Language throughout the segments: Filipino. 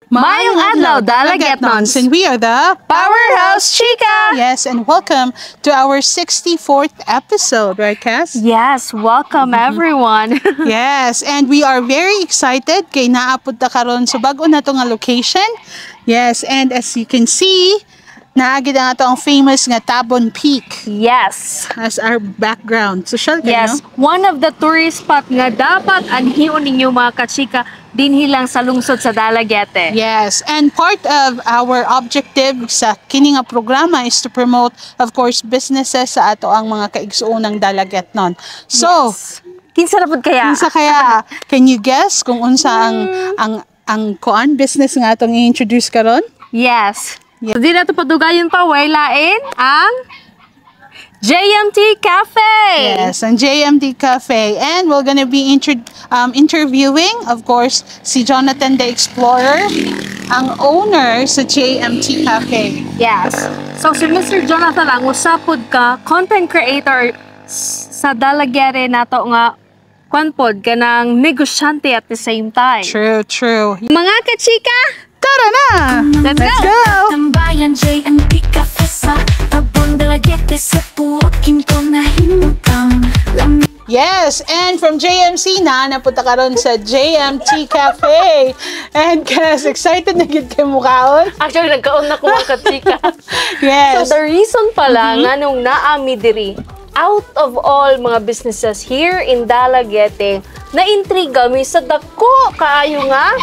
Mayong adlaw, Dalagetnons, and we are the Powerhouse Chika! Yes, and welcome to our 64th episode, right, Cass? Yes, welcome everyone. Yes, and we are very excited kay naapod ta karon sa bag-o na to nga location. Yes, and as you can see, naagid na to ang famous nga Tabon Peak Yes. as our background. Social kayo, Yes, no? one of the tourist spot nga dapat anhiun ninyo mga kachika dinhi lang sa lungsod sa Dalagete. Yes, and part of our objective sa kini nga programa is to promote, of course, businesses sa ato ang mga kaigsuonang Dalagetnon. So, Yes. Kinsa na pud kaya? unsa kaya? Can you guess kung unsa ang kuan business nga atong i-introduce karon? Yes. So di nato padugayon pa way lain ang JMT Cafe. Yes, ang JMT Cafe. And we're gonna be interviewing, of course, si Jonathan the Explorer, ang owner sa JMT Cafe. Yes. So si Mr. Jonathan ang usapod ka content creator sa Dalagete nato nga kwanpod kanang negosyante at the same time. True, true. Mga kachika, Tara na! let's Let's go. go! Tambayan JMT Cafe sa Tabon Dalagete sa puwakin ko na himutang Yes, and from JMC na, napunta ka ron sa JMT Cafe. And guys, excited na gid kay mukhaon. Actually, nagkaon na ko mga kachika. Yes. So the reason pala nga nung naami diri, out of all mga businesses here in Dalagete, na-intriga mi sa dako kaayo nga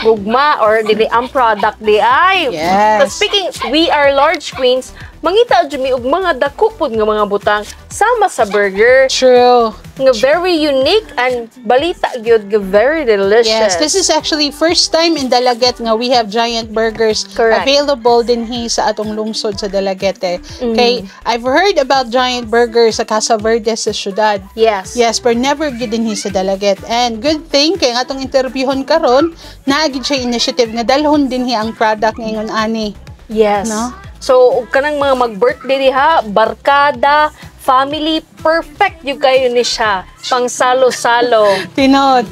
gugma or dili ang product di ay. Yes. So speaking, we are large queens, mangita jud mi og mga dako pud nga mga butang sama sa burger True. nga very unique and balita gyud nga very delicious. Yes, this is actually first time in Dalaget nga we have giant burgers Correct. available din sa atong lungsod sa Dalagete. Okay, I've heard about giant burgers sa Casa Verde sa syudad. Yes. Yes, but never gid din sa Dalaget. And good thing kay nga atong interviewon karon, naagid siya initiative nga dalhon din ang product ngayon ani. Yes. No? So, kanang mga mag-birthday diha, barkada, family, perfect yung kayo ni siya. Pang salo-salo. Tinood.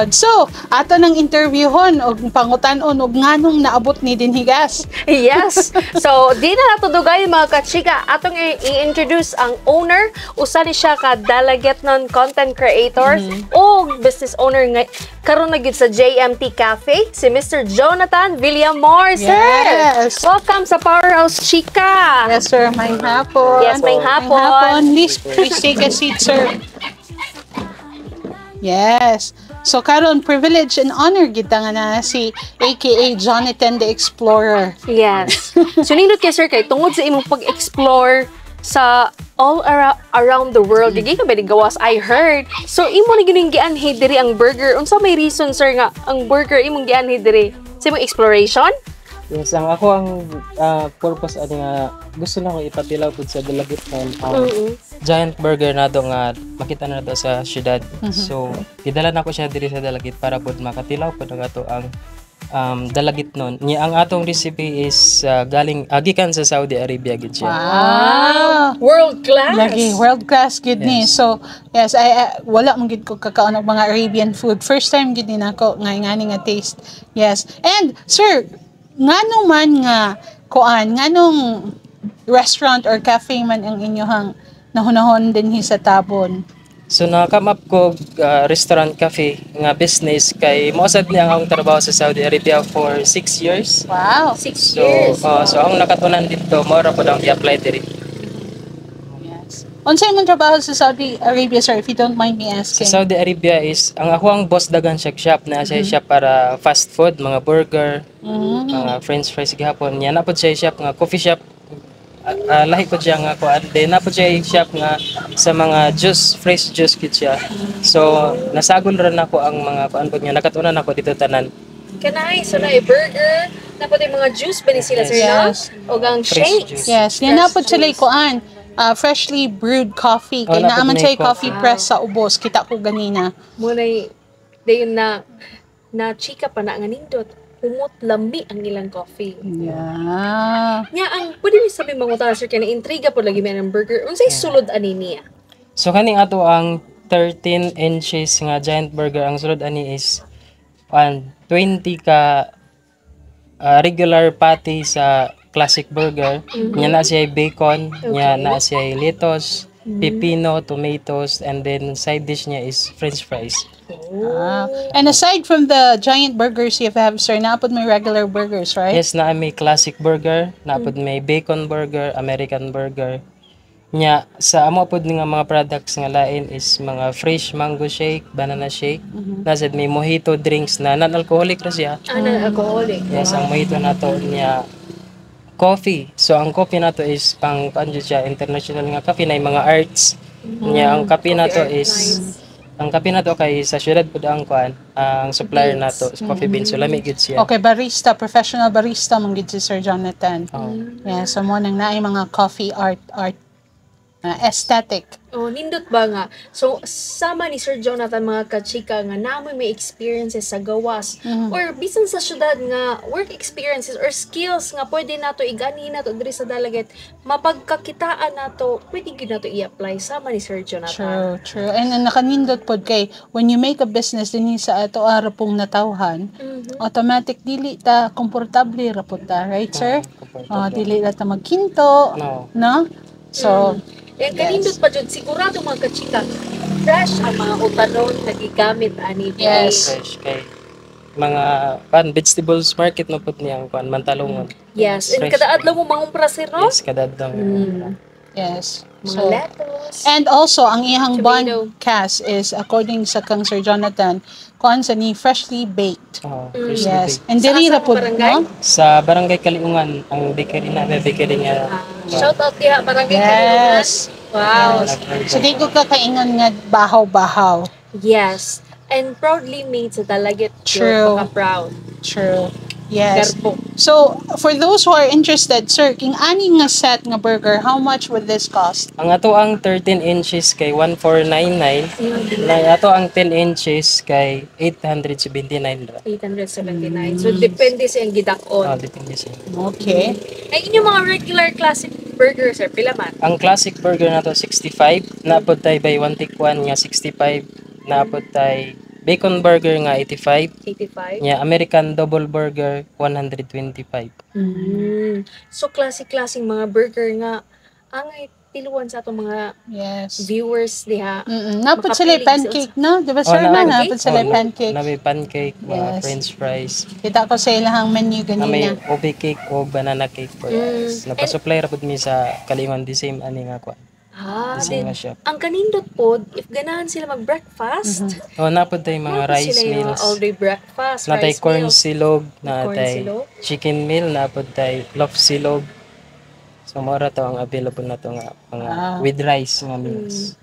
So, ato nang interviewon og pangutan-on og nganong naabot ni dinhigas. Yes. So, di na nato dugay mga kachika. Atong i-introduce ang owner. Usa ni siya ka Dalagetnon content creator o business owner nga karon na gyud sa JMT Cafe, si Mr. Jonathan Villamor. Sir! Yes. Welcome sa Powerhouse Chika! Yes, sir. May hapon. Yes, may hapon. Please take a seat, sir. Yes. So, karon privilege and honor kita nga na si AKA Jonathan the Explorer. Yes. So, nindot kay sir kay tungod sa imong pag-explore sa all around the world. Dili ka ba gawas I heard. So, imo na gining gianhi diri ang burger. Unsa may reason sir nga ang burger imong gianhi diri? Sa imong exploration? Yes, ang ako ang purpose ani nga gusto lang ko ipatilaw pud sa Dalagitnon ang giant burger na do nga makita na to sa syudad. So, gidala na ko siya diri sa Dalagit para pud makatilaw pud ang ato ang Dalagitnon. Nya ang atong recipe is galing gikan sa Saudi Arabia gid siya. Wow. World class. Lagi, world class gid ni. Yes. So, yes, wala mong gid ko kakaon og mga Arabian food. First time gid ni nako ngani nga taste. Yes. And sir, ngano man nga kuan, nganong restaurant or cafe man ang inyohang nahunahon dinhi sa Tabon? So na-come up ko restaurant cafe nga business kay moasad niya ang akong trabaho sa Saudi Arabia for 6 years. Wow. 6 So years. so ang nakatunan dito mo ra pud ang i-apply diri. Yes. Unsay imong trabaho sa Saudi Arabia, sir, if you don't mind me Sa asking? Saudi Arabia is ang ako ang boss dagan siya shop na siya shop para fast food, mga burger, mga french fries gihapon. Nya na pud siya shop nga coffee shop. Lahi po siya nga kuan. Then na po siya shop nga sa mga juice, fresh juice kit siya. So nasagol ra nako ang mga kuan pud nga nakatunan ako dito tanan. Kanay, so na burger, napod yung mga juice ba ni sila sir Yes. no? O gang Fresh shakes. juice. Yes, yan na po sila kuan. Freshly brewed coffee. Kay na po naaman na siya yung coffee press sa ubos. Kita ko ganina. Muna'y, dayon na chika pa na nga nindot. Umot lambi ang ilang coffee. Yeah. Nya ang pwede ni sabi mangutan sir kay na intriga po lagi man ang burger. Unsay sulod ani niya? So kaning ato ang 13 inches nga giant burger ang sulod ani is 20 ka regular patty sa classic burger. Nya na siya bacon, nya na siya lettuce, pepino, tomatoes, and then side dish niya is french fries. And aside from the giant burgers you have, sir, naapod may regular burgers, right? Yes, na may classic burger, napod may bacon burger, American burger. Nya sa amo pod nga mga products nga lain is mga fresh mango shake, banana shake. Nasad may mojito drinks na non-alcoholic ra siya. Non-alcoholic. Yes, ang mojito nato niya coffee. So ang coffee nato is pang kanjo siya international nga coffee na mga arts. Nya ang kape nato is ang kape nato kay sa syudad pud ang kuan, ang supplier nato coffee beans, so lami gid siya. Okay, barista, professional barista mong gid si Sir Jonathan. Yeah, so mo nang naay mga coffee art aesthetic. Oh, nindot ba nga? So, sama ni Sir Jonathan mga kachika nga namoy may experiences sa gawas or bisan sa syudad nga work experiences or skills nga pwede nato igani nato diri sa Dalaget, mapagkakitaan nato, pwede gid nato i-apply sama ni Sir Jonathan. True. And nakanindot pod kay when you make a business dinhi sa ato ara pong natawhan, automatic dili ta komportable ra pod ta, right, sir? Dili ra ta magkinto, no? So, Yan kanindot pa jud sigurado mga kachika. Fresh ang mga utanon na gigamit ani. Yes. Fresh kay mga pan vegetables market no pud niyang kuan mantalongon. Yes, and Fresh. kada adlaw mo mga sir, no? Yes, kada adlaw. yes. Mga So, lettuce. and also ang iyang Tomato. bun cast is according sa kang Sir Jonathan, kuan sa ni freshly baked. Freshly Yes. baked. And diri ra Sa pod, barangay? no? Sa barangay Kaliungan ang bakery na bakery nga. Shout out diha barangay Yes. Kaliungan. Wow. So di ko kakaingon nga bahaw-bahaw. Yes. And proudly made sa Dalaget. True. Proud. True. Yes. Garbo. So, for those who are interested, sir, king ani nga set nga burger, how much would this cost? Ang ato ang 13 inches kay 1499. Na ato ang 10 inches kay 879 ra. 879. So, depende sa yung gidakon. Depende siya. Okay. Ay, inyong mga regular classic burger, sir, pila man? Ang classic burger nato 65, naapod tay by 1 take 1 nga 65, naapod tay bacon burger nga 85, 85. nya American double burger 125. So, classic-classic mga burger nga, angay tiluan sa atong mga Yes. viewers diha. Napod sila Makapiling pancake, no? Di ba, sir? na- Napod sila pancake. Na may pancake, mga Yes. french fries, Kita ko sa ilahang menu na may ganina. ube cake o banana cake for us. Napasupply ra pud mi sa Kaliungan the same ani nga kuan. Ah, The same then, nga shop. ang kanindot pod, if ganahan sila mag-breakfast, Napod tay mga napod rice sila yung meals. all-day breakfast, Natay rice corn meals. silog, Corn natay silog? chicken meal, napod tay loaf silog. So mora to ang available na to nga mga with rice nga meals.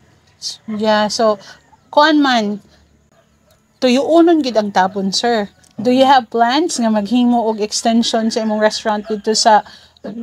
Yeah, so, kuan man, tuyuonon gid ang tapon, sir. Do you have plans nga maghimo og extension sa imong restaurant dito sa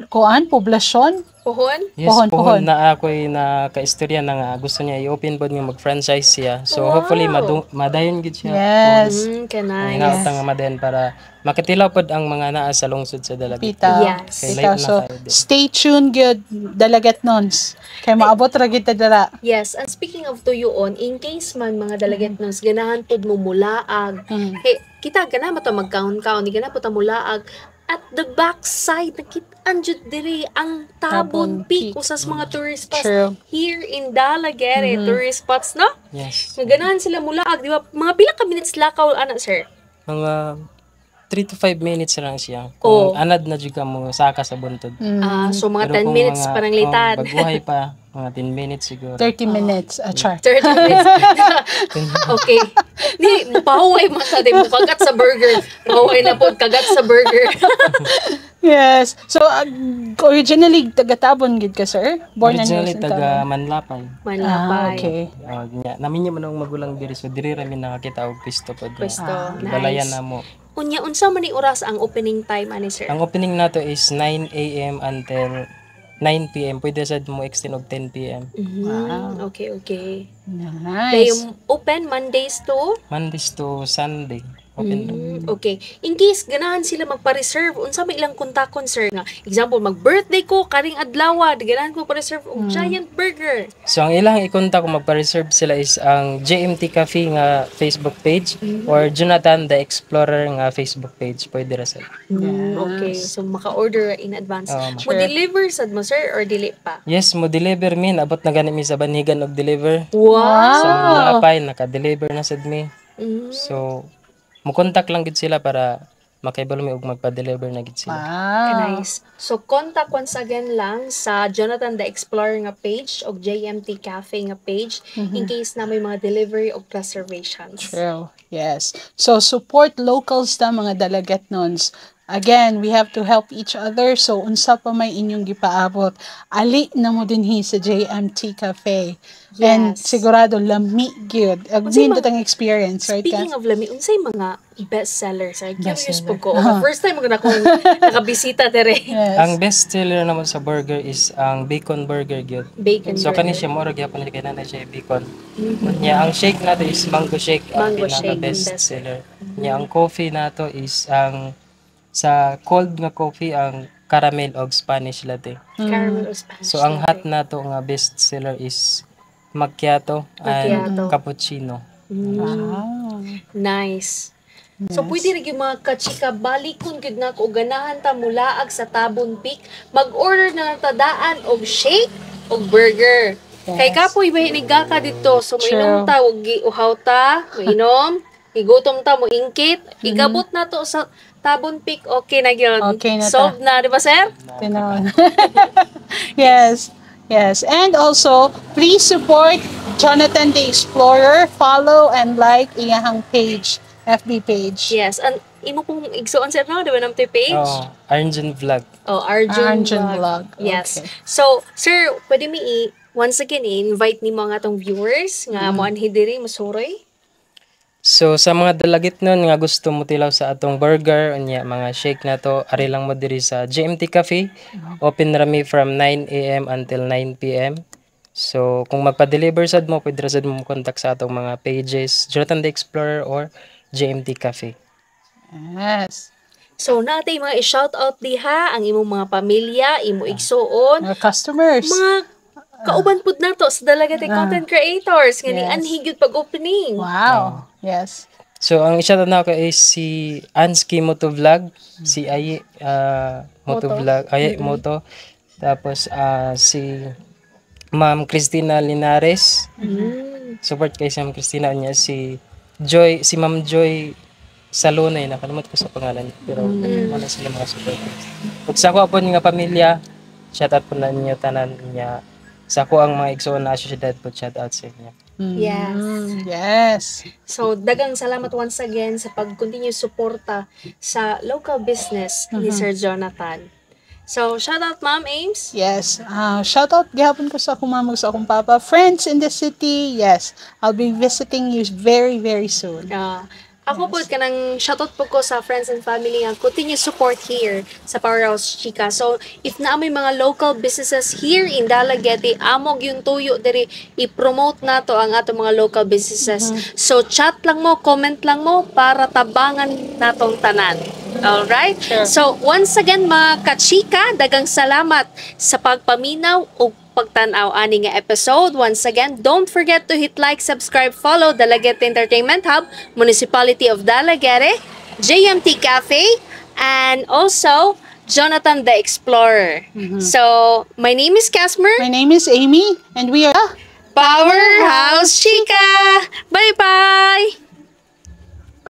kuan, poblasyon? Pohon? Yes, Pohon. pohon na ako'y naka-istorya na nga gusto niya i-open bod nga mag-franchise siya. So hopefully madayon gid siya. Yes. Kanay. Nga utang nga madayon para makatilaw pod ang mga naa sa lungsod sa Dalaget. Pita. Yes. Okay, Pita. live na So, kayo din. stay tuned good, Dalaget Nons. Kay maabot ra kita dira. Yes, and speaking of tuyoon, in case man mga dalaget nons, ganahan pod mo mulaag. Kita gana mo to magkaon-kaon, di gana po ta mulaag. At the backside, nakitaan jud diri ang Tabon Tabon Peak, Peak. usas mga tourist spots True. here in Dalaget, tourist spots, no? Yes. Nga ganahan sila mulaag, di ba? Mga pila ka minutes lakaw, ana, sir? Mga 3 to 5 minutes lang siya. Oh. Kung anad na jud ka mo saka sa buntod. So, mga Pero 10 kung minutes mga- parang litan. Baguhay pa, mga 10 minutes siguro. 30 minutes. Char. 30 minutes. Okay. Di, pahuway mo sa di mo kagat sa burger. Pahuway na po, kagat sa burger. Yes. So, originally, taga-Tabon gid ka, sir? Born and Originally raised in taga Tabon. Manlapay. Manlapay. Okay. Namin niya man ang magulang diri so diri ra mi nakakita og pwesto pod. Pwesto. Balayan Nice. na mo. Unya, unsa man ni oras ang opening time, ani, sir? Ang opening nato is 9 a.m. until 9 p.m. Pwede sad mo extend og 10 p.m. Okay, okay. Nice. Kaya yung open Mondays to Mondays to Sunday. Open na. Okay. In case ganahan sila magpa-reserve, unsa may ilang kontakon, sir? Nga, example, mag-birthday ko, karing adlaw, ganahan ko pa-reserve og giant burger. So ang ilang ikontak kung magpa-reserve sila is ang JMT Cafe nga Facebook page or Jonathan the Explorer nga Facebook page. Pwede ra sila. Okay. So, maka-order in advance. Sure. Mo-deliver sad mo, sir, or dili pa? Yes, mo deliver min. Abot na gani mi sa Banigan og deliver. Wow! So napay naka-deliver na sad mi. Mm. So mo contact lang gid sila para makaibalo mi og magpa-deliver na gid sila. Wow. Nice. So, contact once again lang sa Jonathan the Explorer nga page o JMT Cafe nga page in case na may mga delivery o reservations. True. Yes. So, support locals ta mga dalagetnons. Again, we have to help each other. So, unsa pa may inyong gipaabot, ali na mo dinhi sa JMT Cafe. And Yes. sigurado lami gyud. Unsay Agin mga- tang experience, right? Speaking Ka? of lami, unsay mga bestsellers? Curious Bestseller. po ko. First time ko na akong nakabisita dire. Yes. Ang best seller naman sa burger is ang bacon burger gyud. Bacon So burger. kani siya mo ra gyapon kay nanay siya bacon. Nya ang shake nato is mango shake, ang Mango pinaka shake, best best. seller. Nya ang coffee nato is ang sa cold nga coffee ang caramel og Spanish latte. Caramel or Spanish So ang hot latte. nato nga best seller is macchiato, Macchiato. and cappuccino. Wow. Nice. So, pwede rin yung mga kachika, balikon gud na ko, ganahan ta mulaag sa Tabon Peak, mag-order na ng tadaan og shake og burger. Kay kapoy ba hiniga ka dito, so mainom ta, og giuhaw ta, mainom, igutom ta, mo ingkit, igabot na to sa Tabon Peak, okay na yun. Okay na ta. Solved na, di ba, sir? Tinon. Yes. Yes. And also, please support Jonathan the Explorer. Follow and like iyahang page, FB page. Yes, and imo pong igsuon, sir, no? Di ba naman to yung page? Oh, Arjun Vlog. Oh, Arjun, Arjun Vlog. Vlog. Yes. Okay. So, sir, pwede mi once again i-invite nimo ang atong viewers nga mo anhi diri masuroy. So sa mga dalagit nun nga gusto mo tilaw sa atong burger unya mga shake na to, ari lang mo diri sa GMT Cafe. Open rami from 9 AM until 9 PM. So kung magpa-deliver sad mo, pwede ra sad mo contact sa atong mga pages, Jonathan the Explorer or GMT Cafe. Yes. So, natay mga i-shout out diha ang imong mga pamilya, imo igsuon, Our customers. mga kauban pud nato sa Dalagete content creators nga ni Yes. anhi gyud pag-opening. Wow. Yes. So ang isa na ako is si Anski Moto Vlog, si Ayi Moto Vlog, Ayi Moto. Tapos si Ma'am Christina Linares. Support kay si Ma'am Christina niya si Joy, si Ma'am Joy Salonay, nakalimutan ko sa pangalan niya, pero wala sila mga supporters. Ug sa ko po nga pamilya, shout out po na ninyo tanan niya. Sa ko ang mga igsoon na syudad po, shout out sa inyo. Yes. Yes. So, dagang salamat once again sa pag-continue suporta sa local business ni Sir Jonathan. So, shout out Ma'am Ames. Yes. Shout out gihapon ko sa akong mama, sa akong papa. Friends in the city, yes. I'll be visiting you very, very soon. Ako po, kanang shoutout po ko sa friends and family ang continue support here sa Powerhouse Chika. So, if na may mga local businesses here in Dalagete, amog yung tuyo diri, i-promote na to ang ato mga local businesses. So, chat lang mo, comment lang mo para tabangan natong tanan. Alright? So, once again mga kachika, dagang salamat sa pagpaminaw o pagtanaw ani nga episode. Once again, don't forget to hit like, subscribe, follow Dalagete Entertainment Hub, Municipality of Dalagete, JMT Cafe, and also Jonathan the Explorer. So, my name is Casmer, My name is Amy, and we are... Powerhouse Chica! Bye-bye!